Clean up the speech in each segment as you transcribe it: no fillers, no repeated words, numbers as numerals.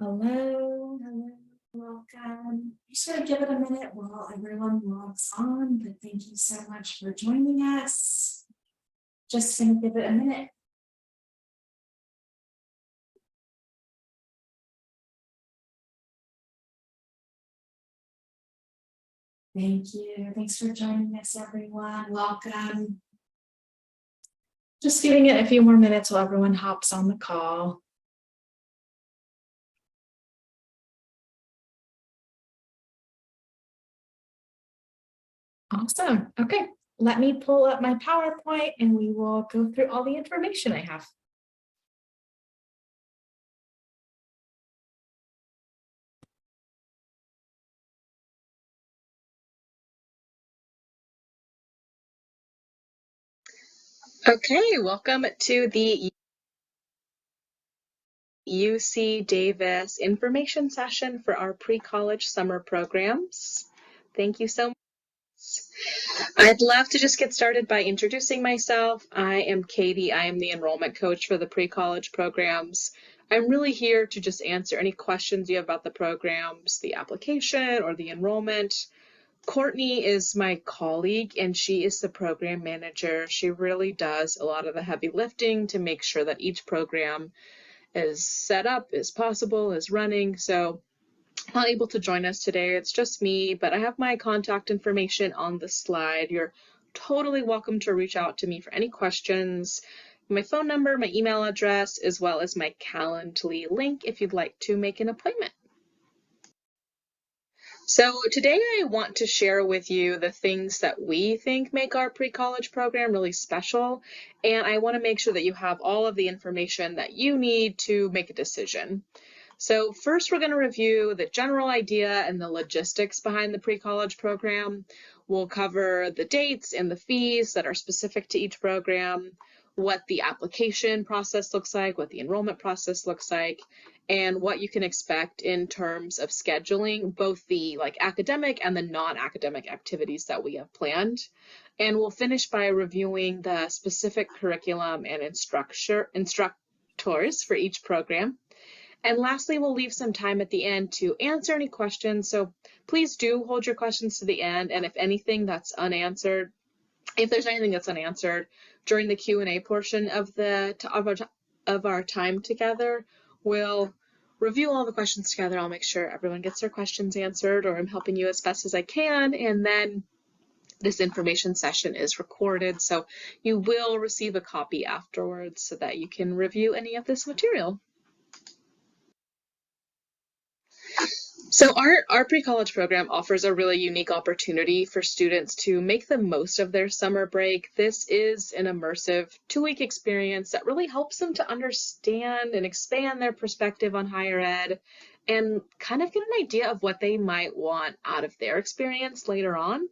Hello, welcome. Just gonna give it a minute while everyone logs on, but thank you so much for joining us. Just gonna give it a minute. Thank you. Thanks for joining us, everyone. Welcome. Just giving it a few more minutes while everyone hops on the call. Awesome. Okay, let me pull up my PowerPoint and we will go through all the information I have. Okay, welcome to the UC Davis information session for our pre-college summer programs. Thank you so much. I'd love to just get started by introducing myself. I am Katie. I am the enrollment coach for the pre-college programs. I'm really here to just answer any questions you have about the programs, the application, or the enrollment. Courtney is my colleague and she is the program manager. She really does a lot of the heavy lifting to make sure that each program is set up, is possible, is running. So not able to join us today. It's just me, but I have my contact information on the slide. You're totally welcome to reach out to me for any questions. My phone number, my email address, as well as my Calendly link if you'd like to make an appointment. So today I want to share with you the things that we think make our pre-college program really special, and I want to make sure that you have all of the information that you need to make a decision. So first we're going to review the general idea and the logistics behind the pre-college program. We'll cover the dates and the fees that are specific to each program, what the application process looks like, what the enrollment process looks like, and what you can expect in terms of scheduling, both the academic and the non-academic activities that we have planned. And we'll finish by reviewing the specific curriculum and instructors for each program. And lastly, we'll leave some time at the end to answer any questions. So please do hold your questions to the end. And if there's anything that's unanswered during the Q&A portion of our time together, we'll review all the questions together. I'll make sure everyone gets their questions answered, or I'm helping you as best as I can. And then this information session is recorded, so you will receive a copy afterwards so that you can review any of this material. So our pre-college program offers a really unique opportunity for students to make the most of their summer break. This is an immersive 2-week experience that really helps them to understand and expand their perspective on higher ed and kind of get an idea of what they might want out of their experience later on.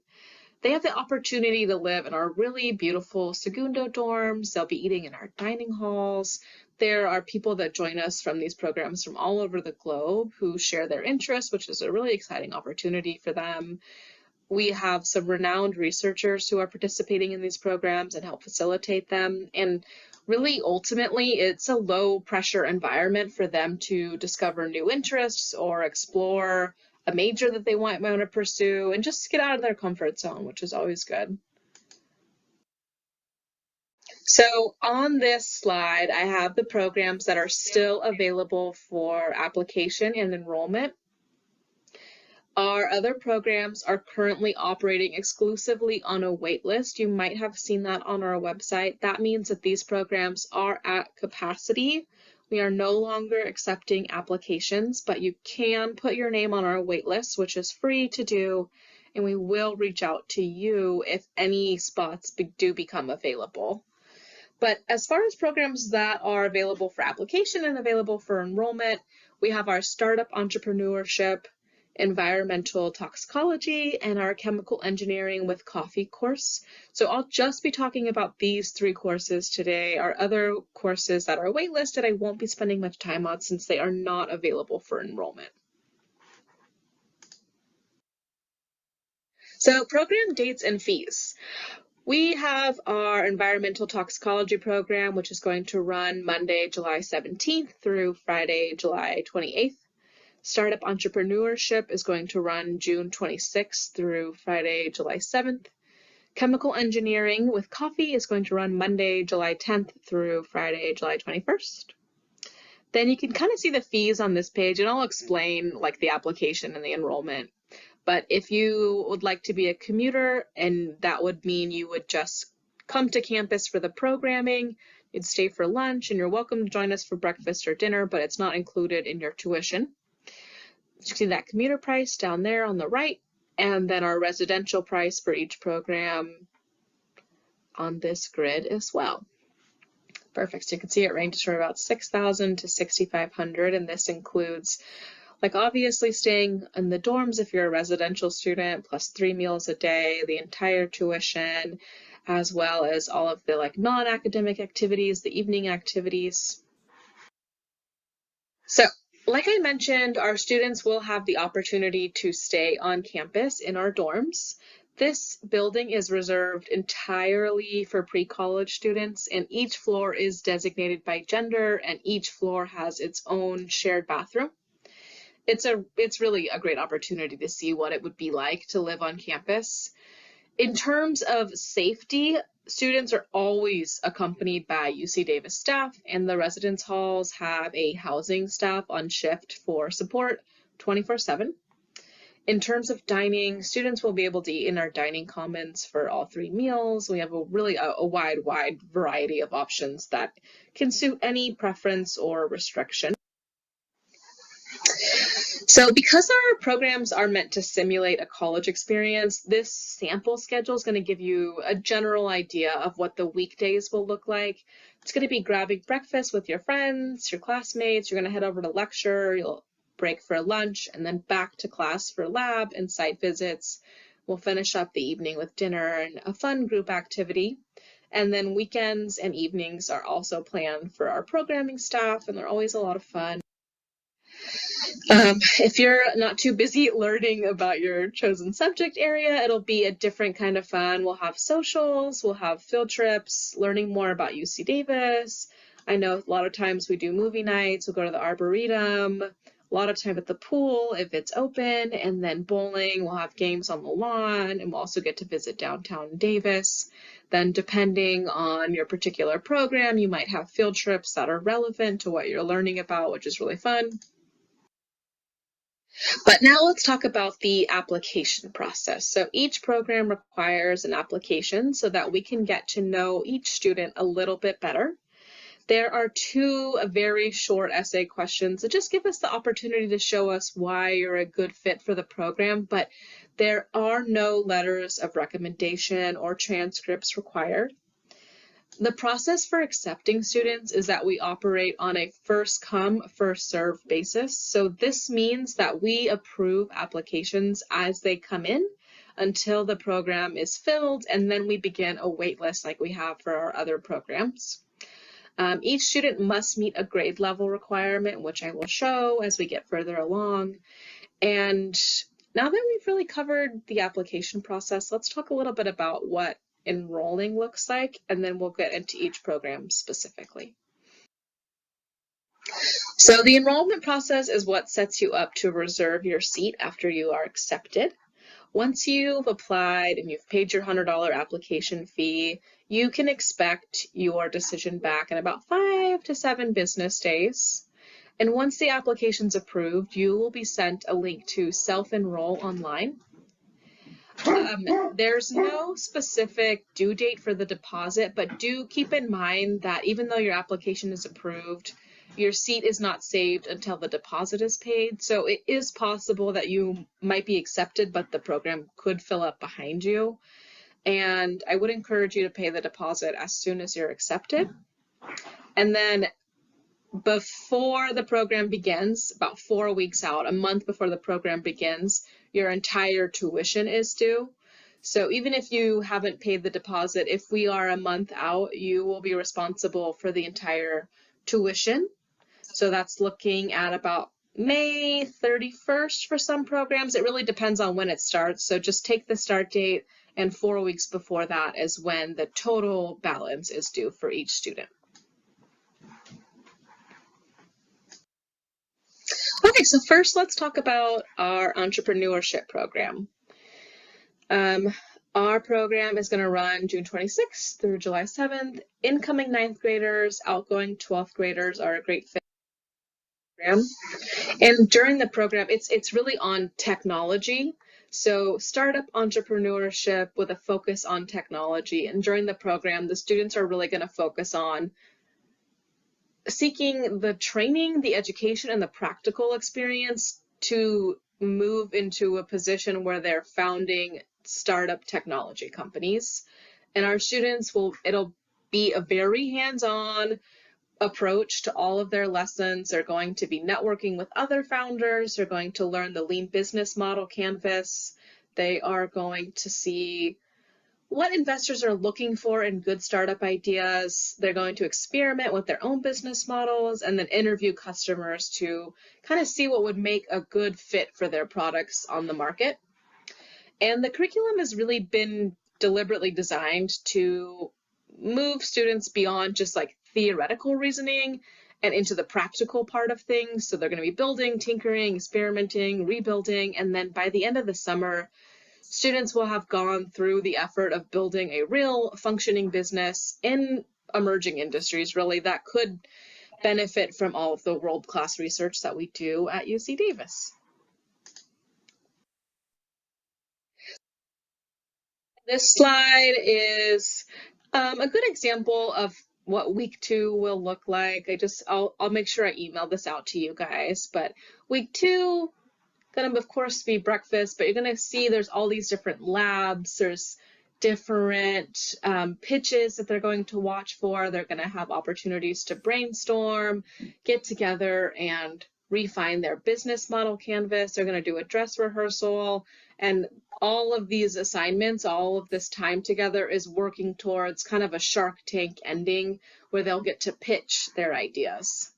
They have the opportunity to live in our really beautiful Segundo dorms. They'll be eating in our dining halls. There are people that join us from these programs from all over the globe who share their interests, which is a really exciting opportunity for them. We have some renowned researchers who are participating in these programs and help facilitate them. And really, ultimately, it's a low pressure environment for them to discover new interests or explore a major that they might want to pursue and just get out of their comfort zone, which is always good. So on this slide, I have the programs that are still available for application and enrollment. Our other programs are currently operating exclusively on a wait list. You might have seen that on our website. That means that these programs are at capacity. We are no longer accepting applications, but you can put your name on our wait list, which is free to do, and we will reach out to you if any spots do become available. But as far as programs that are available for application and available for enrollment, we have our startup entrepreneurship, environmental toxicology, and our chemical engineering with coffee course. So I'll just be talking about these 3 courses today. Our other courses that are waitlisted, I won't be spending much time on since they are not available for enrollment. So program dates and fees. We have our environmental toxicology program, which is going to run Monday, July 17th through Friday, July 28th. Startup Entrepreneurship is going to run June 26th through Friday, July 7th. Chemical Engineering with Coffee is going to run Monday, July 10th through Friday, July 21st. Then you can kind of see the fees on this page, and I'll explain like the application and the enrollment. But if you would like to be a commuter, and that would mean you would just come to campus for the programming, you'd stay for lunch, and you're welcome to join us for breakfast or dinner, but it's not included in your tuition. You can see that commuter price down there on the right, and then our residential price for each program on this grid as well. Perfect. So you can see it ranges from about $6,000 to $6,500, and this includes, like, obviously staying in the dorms if you're a residential student, plus 3 meals a day, the entire tuition, as well as all of the like non-academic activities, the evening activities. So, like I mentioned, our students will have the opportunity to stay on campus in our dorms. This building is reserved entirely for pre-college students, and each floor is designated by gender, and each floor has its own shared bathroom. It's really a great opportunity to see what it would be like to live on campus. In terms of safety, students are always accompanied by UC Davis staff, and the residence halls have a housing staff on shift for support 24/7. In terms of dining, students will be able to eat in our dining commons for all 3 meals. We have a wide variety of options that can suit any preference or restriction. So because our programs are meant to simulate a college experience, this sample schedule is going to give you a general idea of what the weekdays will look like. It's going to be grabbing breakfast with your friends, your classmates. You're going to head over to lecture. You'll break for lunch and then back to class for lab and site visits. We'll finish up the evening with dinner and a fun group activity. And then weekends and evenings are also planned for our programming staff, and they're always a lot of fun. If you're not too busy learning about your chosen subject area, it'll be a different kind of fun. We'll have socials, we'll have field trips, learning more about UC Davis. I know a lot of times we do movie nights, we'll go to the Arboretum, a lot of time at the pool if it's open, and then bowling, we'll have games on the lawn, and we'll also get to visit downtown Davis. Then depending on your particular program, you might have field trips that are relevant to what you're learning about, which is really fun. But now let's talk about the application process. So each program requires an application so that we can get to know each student a little bit better. There are 2 very short essay questions that just give us the opportunity to show us why you're a good fit for the program, but there are no letters of recommendation or transcripts required. The process for accepting students is that we operate on a first come, first served basis. So this means that we approve applications as they come in until the program is filled, and then we begin a wait list like we have for our other programs. Each student must meet a grade level requirement, which I will show as we get further along. And now that we've really covered the application process, let's talk a little bit about what enrolling looks like, and then we'll get into each program specifically. So the enrollment process is what sets you up to reserve your seat after you are accepted. Once you've applied and you've paid your $100 application fee, you can expect your decision back in about 5 to 7 business days. And once the application's approved, you will be sent a link to self-enroll online. There's no specific due date for the deposit, but do keep in mind that even though your application is approved, your seat is not saved until the deposit is paid. So it is possible that you might be accepted, but the program could fill up behind you. And I would encourage you to pay the deposit as soon as you're accepted. And then before the program begins, about 4 weeks out, a month before the program begins, your entire tuition is due. So even if you haven't paid the deposit, if we are a month out, you will be responsible for the entire tuition. So that's looking at about May 31st for some programs. It really depends on when it starts. So just take the start date, and 4 weeks before that is when the total balance is due for each student. Okay, Okay, so first let's talk about our entrepreneurship program. Our program is going to run June 26th through July 7th. Incoming 9th graders, outgoing 12th graders are a great fit program. And during the program, it's really on technology. So startup entrepreneurship with a focus on technology. And during the program, the students are really going to focus on seeking the training, the education, and the practical experience to move into a position where they're founding startup technology companies. And our students it'll be a very hands-on approach to all of their lessons. They're going to be networking with other founders. They're going to learn the Lean Business Model Canvas. They are going to see what investors are looking for in good startup ideas. They're going to experiment with their own business models and then interview customers to kind of see what would make a good fit for their products on the market. And the curriculum has really been deliberately designed to move students beyond just like theoretical reasoning and into the practical part of things. So they're going to be building, tinkering, experimenting, rebuilding, and then by the end of the summer, students will have gone through the effort of building a real functioning business in emerging industries, really, that could benefit from all of the world-class research that we do at UC Davis. This slide is a good example of what week 2 will look like. I'll make sure I email this out to you guys, but week 2, gonna of course be breakfast, but you're gonna see there's all these different labs. There's different pitches that they're going to watch for. They're gonna have opportunities to brainstorm, get together and refine their business model canvas. They're gonna do a dress rehearsal, and all of these assignments, all of this time together is working towards kind of a Shark Tank ending where they'll get to pitch their ideas.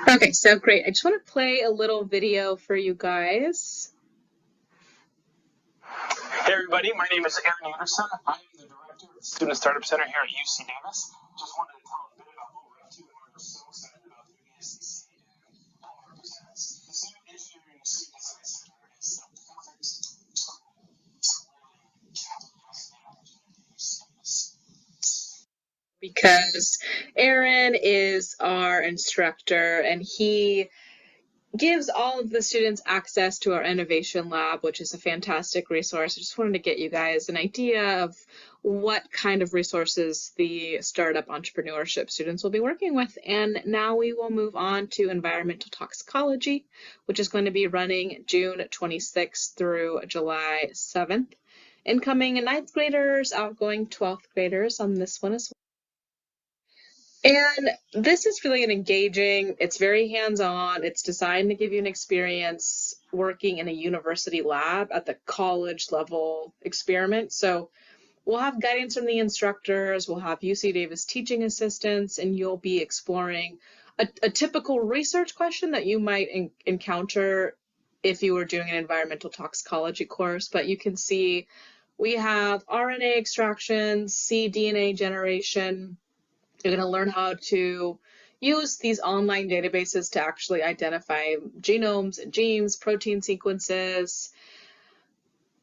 Okay, so great. I just want to play a little video for you guys. Hey everybody, my name is Aaron Anderson. I am the director of the Student Startup Center here at UC Davis. Just wanted to tell a bit about what we're up to and why we're so excited about the SDC and all our representatives. The Student Engineering and Student Design Center is a perfect tool to really capitalize on the opportunities. Because Aaron is our instructor and he gives all of the students access to our innovation lab, which is a fantastic resource. I just wanted to get you guys an idea of what kind of resources the startup entrepreneurship students will be working with. And now we will move on to environmental toxicology, which is going to be running June 26th through July 7th. Incoming 9th graders, outgoing 12th graders on this one as well. And this is really an engaging, it's very hands-on, it's designed to give you an experience working in a university lab at the college level experiment. So we'll have guidance from the instructors, we'll have UC Davis teaching assistants, and you'll be exploring a typical research question that you might encounter if you were doing an environmental toxicology course. But you can see we have RNA extraction, cDNA generation. You're going to learn how to use these online databases to actually identify genomes and genes, protein sequences.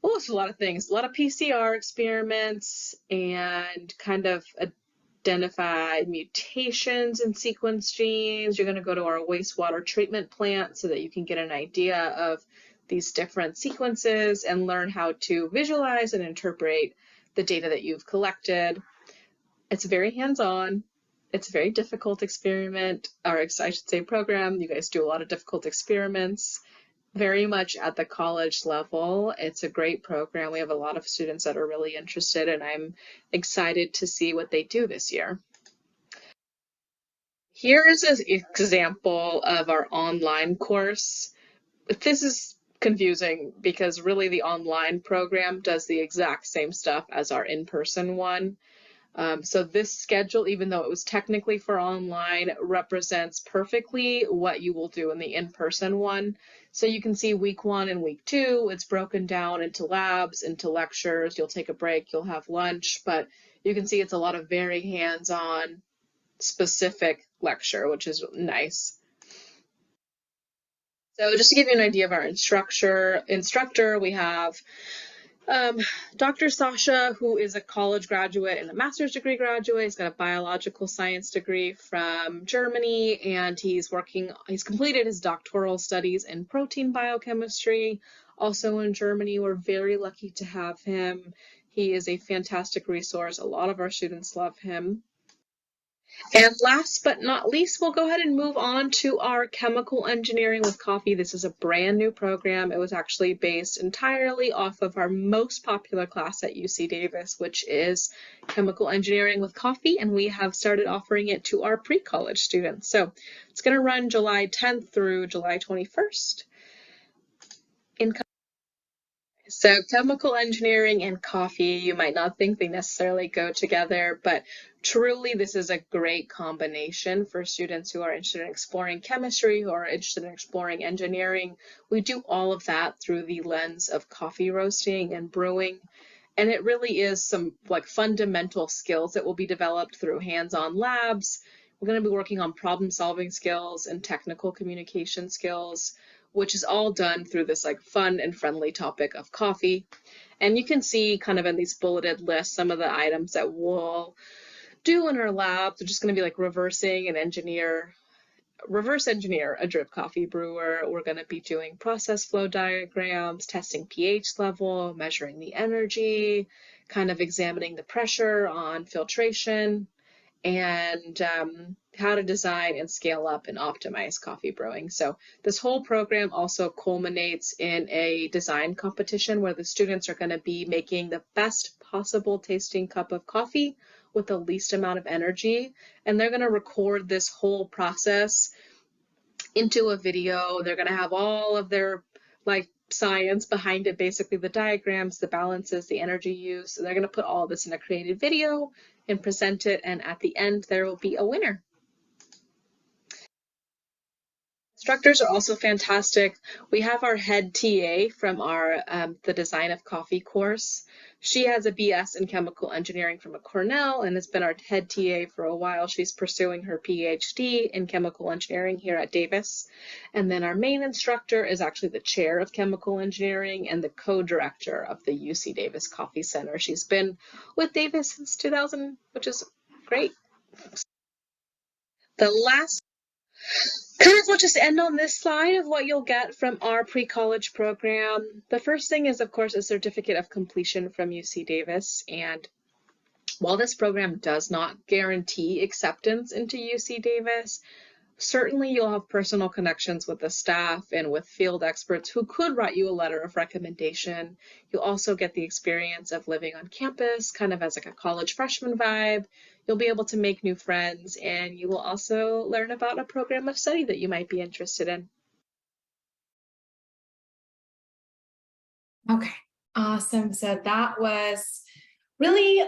Oh, it's a lot of things, a lot of PCR experiments and kind of identify mutations in sequence genes. You're going to go to our wastewater treatment plant so that you can get an idea of these different sequences and learn how to visualize and interpret the data that you've collected. It's very hands-on. It's a very difficult experiment, or I should say program. You guys do a lot of difficult experiments, very much at the college level. It's a great program. We have a lot of students that are really interested, and I'm excited to see what they do this year. Here is an example of our online course. This is confusing because really the online program does the exact same stuff as our in-person one. So this schedule, even though it was technically for online, represents perfectly what you will do in the in-person one. So you can see week 1 and week 2, it's broken down into labs, into lectures. You'll take a break, you'll have lunch, but you can see it's a lot of very hands-on specific lecture, which is nice. So just to give you an idea of our instructor, we have Dr. Sasha, who is a college graduate and a master's degree graduate. He's got a biological science degree from Germany, and he's completed his doctoral studies in protein biochemistry, also in Germany. We're very lucky to have him. He is a fantastic resource. A lot of our students love him. And last but not least, we'll go ahead and move on to our chemical engineering with coffee. This is a brand new program. It was actually based entirely off of our most popular class at UC Davis, which is chemical engineering with coffee. And we have started offering it to our pre-college students. So it's going to run July 10th through July 21st. So chemical engineering and coffee, you might not think they necessarily go together, but truly this is a great combination for students who are interested in exploring chemistry, who are interested in exploring engineering. We do all of that through the lens of coffee roasting and brewing. And it really is some like fundamental skills that will be developed through hands-on labs. We're going to be working on problem-solving skills and technical communication skills, which is all done through this like fun and friendly topic of coffee. And you can see kind of in these bulleted lists some of the items that we'll do in our labs. We're just going to be like reverse engineer a drip coffee brewer. We're going to be doing process flow diagrams, testing pH level, measuring the energy, kind of examining the pressure on filtration, and how to design and scale up and optimize coffee brewing. So this whole program also culminates in a design competition where the students are going to be making the best possible tasting cup of coffee with the least amount of energy. And they're going to record this whole process into a video. They're going to have all of their like science behind it, basically the diagrams, the balances, the energy use. And they're going to put all this in a created video and present it, and at the end there will be a winner. Instructors are also fantastic. We have our head TA from our the Design of Coffee course. She has a BS in chemical engineering from Cornell and has been our head TA for a while. She's pursuing her PhD in chemical engineering here at Davis. And then our main instructor is actually the chair of chemical engineering and the co-director of the UC Davis Coffee Center. She's been with Davis since 2000, which is great. The last we'll just end on this slide of what you'll get from our pre-college program. The first thing is, of course, a certificate of completion from UC Davis. And while this program does not guarantee acceptance into UC Davis, certainly you'll have personal connections with the staff and with field experts who could write you a letter of recommendation. You'll also get the experience of living on campus, kind of as like a college freshman vibe. You'll be able to make new friends, and you will also learn about a program of study that you might be interested in. Okay, awesome. So that was really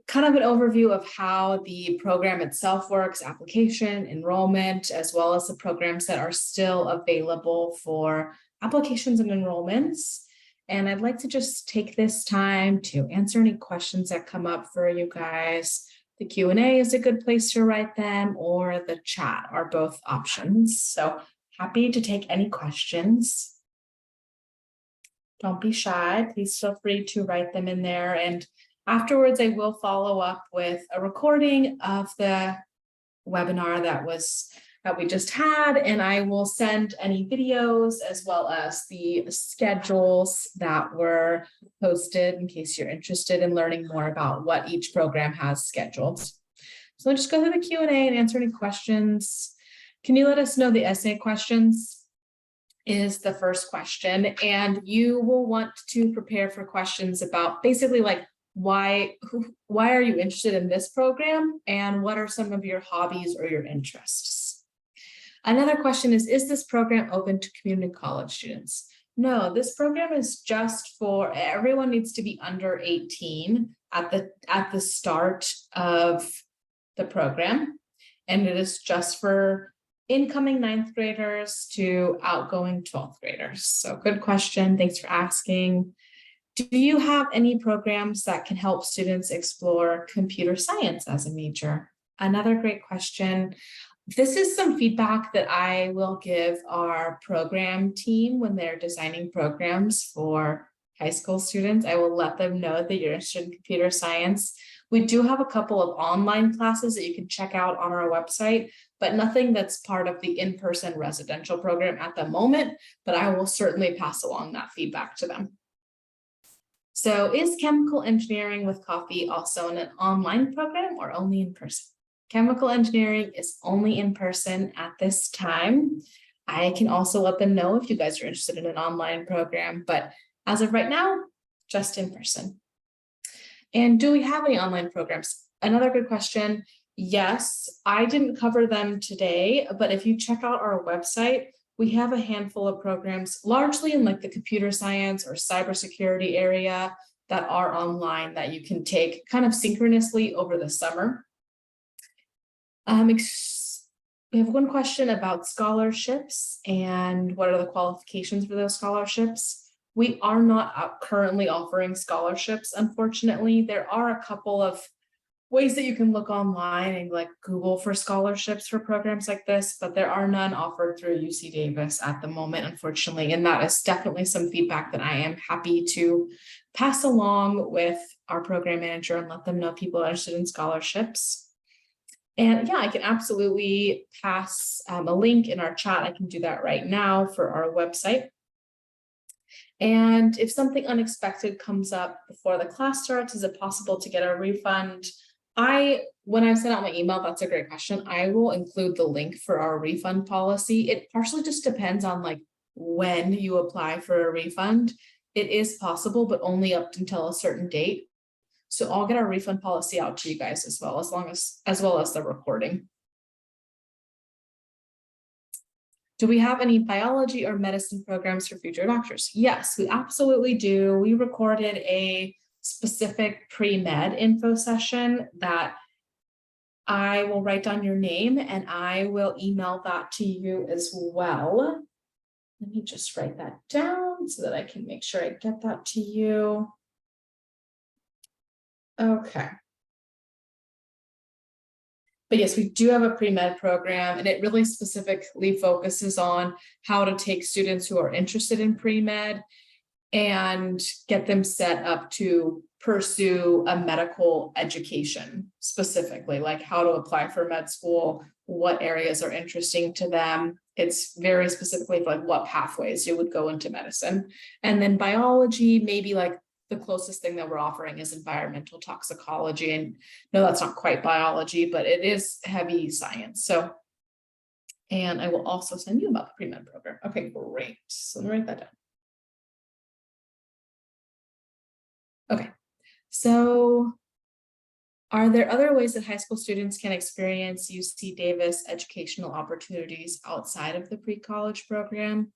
kind of an overview of how the program itself works, application, enrollment, as well as the programs that are still available for applications and enrollments. And I'd like to just take this time to answer any questions that come up for you guys. The Q&A is a good place to write them, or the chat are both options. So happy to take any questions. Don't be shy. Please feel free to write them in there. And afterwards, I will follow up with a recording of the webinar that we just had, and I will send any videos as well as the schedules that were posted in case you're interested in learning more about what each program has scheduled. So let's just go through the Q&A and answer any questions. Can you let us know the essay questions is the first question, and you will want to prepare for questions about basically like why are you interested in this program, and what are some of your hobbies or your interests? Another question is this program open to community college students? No, this program is just for everyone. Needs to be under 18 at the start of the program. And it is just for incoming 9th graders to outgoing 12th graders. So good question. Thanks for asking. Do you have any programs that can help students explore computer science as a major? Another great question. This is some feedback that I will give our program team when they're designing programs for high school students. I will let them know that you're interested in computer science. We do have a couple of online classes that you can check out on our website, but nothing that's part of the in-person residential program at the moment, but I will certainly pass along that feedback to them. So is chemical engineering with coffee also in an online program or only in person? Chemical engineering is only in person at this time. I can also let them know if you guys are interested in an online program, but as of right now, just in person. And do we have any online programs? Another good question. Yes, I didn't cover them today, but if you check out our website, we have a handful of programs, largely in like the computer science or cybersecurity area, that are online that you can take kind of synchronously over the summer. We have one question about scholarships and what are the qualifications for those scholarships. We are not currently offering scholarships, unfortunately. There are a couple of ways that you can look online and like Google for scholarships for programs like this, but there are none offered through UC Davis at the moment, unfortunately. And that is definitely some feedback that I am happy to pass along with our program manager and let them know people are interested in scholarships. And yeah, I can absolutely pass a link in our chat. I can do that right now for our website. And if something unexpected comes up before the class starts, is it possible to get a refund? When I send out my email, that's a great question. I will include the link for our refund policy. It partially just depends on like when you apply for a refund. It is possible, but only up until a certain date. So I'll get our refund policy out to you guys as well as the recording. Do we have any biology or medicine programs for future doctors? Yes, we absolutely do. We recorded a specific pre-med info session that I will write down your name and I will email that to you as well. Let me just write that down so that I can make sure I get that to you. Okay. But yes, we do have a pre-med program and it really specifically focuses on how to take students who are interested in pre-med and get them set up to pursue a medical education, specifically like how to apply for med school, what areas are interesting to them. It's very specifically for like what pathways you would go into medicine. And then biology, maybe like the closest thing that we're offering is environmental toxicology. And no, that's not quite biology, but it is heavy science. So, and I will also send you about the pre-med program. Okay, great. So let me write that down. Okay, so are there other ways that high school students can experience UC Davis educational opportunities outside of the pre-college program?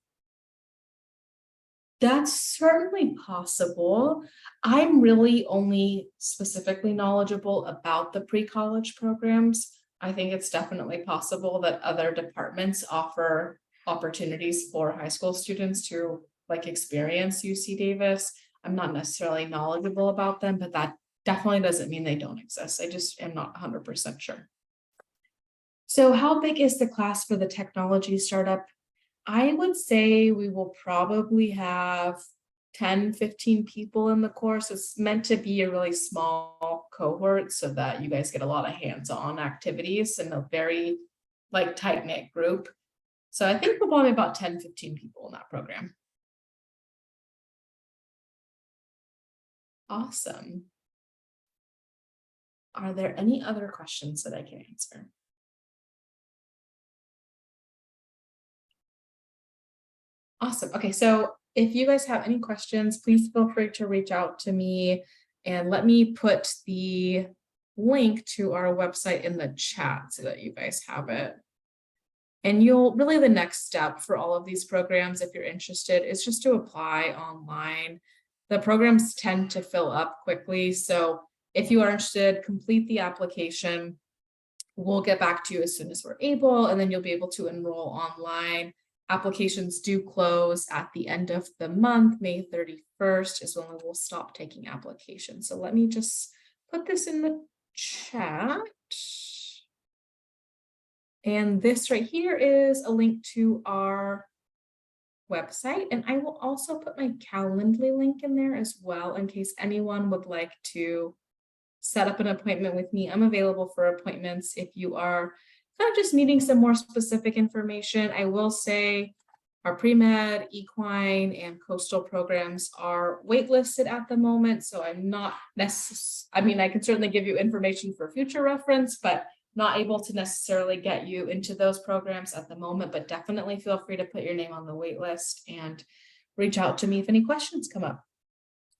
That's certainly possible. I'm really only specifically knowledgeable about the pre-college programs. I think it's definitely possible that other departments offer opportunities for high school students to like experience UC Davis. I'm not necessarily knowledgeable about them, but that definitely doesn't mean they don't exist. I just am not 100% sure. So how big is the class for the technology startup? I would say we will probably have 10, 15 people in the course. It's meant to be a really small cohort so that you guys get a lot of hands-on activities and a very like tight-knit group. So I think we're probably about 10, 15 people in that program. Awesome. Are there any other questions that I can answer? Awesome. Okay, so if you guys have any questions, please feel free to reach out to me and let me put the link to our website in the chat so that you guys have it. And really the next step for all of these programs, if you're interested, is just to apply online. The programs tend to fill up quickly. So if you are interested, complete the application. We'll get back to you as soon as we're able, and then you'll be able to enroll online. Applications do close at the end of the month. May 31st is when we will stop taking applications. So let me just put this in the chat. And this right here is a link to our website. And I will also put my Calendly link in there as well, in case anyone would like to set up an appointment with me. I'm available for appointments if you are kind of just needing some more specific information. I will say our pre-med, equine, and coastal programs are waitlisted at the moment. So I'm not I mean, I can certainly give you information for future reference, but not able to necessarily get you into those programs at the moment, but definitely feel free to put your name on the wait list and reach out to me if any questions come up.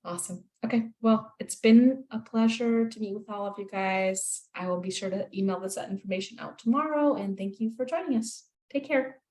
Awesome. Okay, well, it's been a pleasure to meet with all of you guys. I will be sure to email this information out tomorrow, and thank you for joining us. Take care.